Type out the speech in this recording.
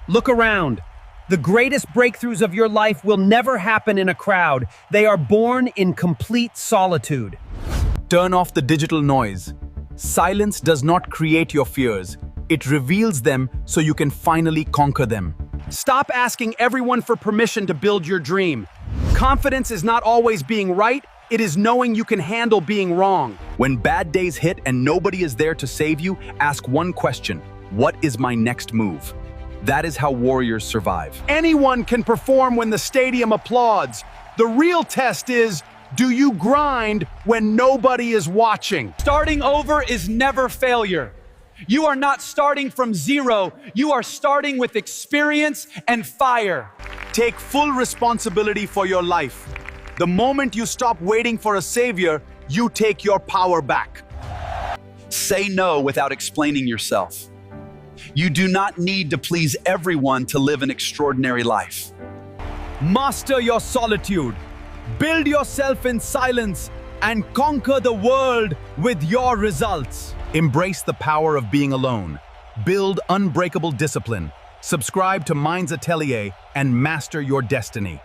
Look around. The greatest breakthroughs of your life will never happen in a crowd. They are born in complete solitude. Turn off the digital noise. Silence does not create your fears. It reveals them so you can finally conquer them. Stop asking everyone for permission to build your dream. Confidence is not always being right, it is knowing you can handle being wrong. When bad days hit and nobody is there to save you, ask one question: what is my next move? That is how warriors survive. Anyone can perform when the stadium applauds. The real test is, do you grind when nobody is watching? Starting over is never failure. You are not starting from zero. You are starting with experience and fire. Take full responsibility for your life. The moment you stop waiting for a savior, you take your power back. Say no without explaining yourself. You do not need to please everyone to live an extraordinary life. Master your solitude. Build yourself in silence and conquer the world with your results. Embrace the power of being alone. Build unbreakable discipline. Subscribe to Atelier and master your destiny.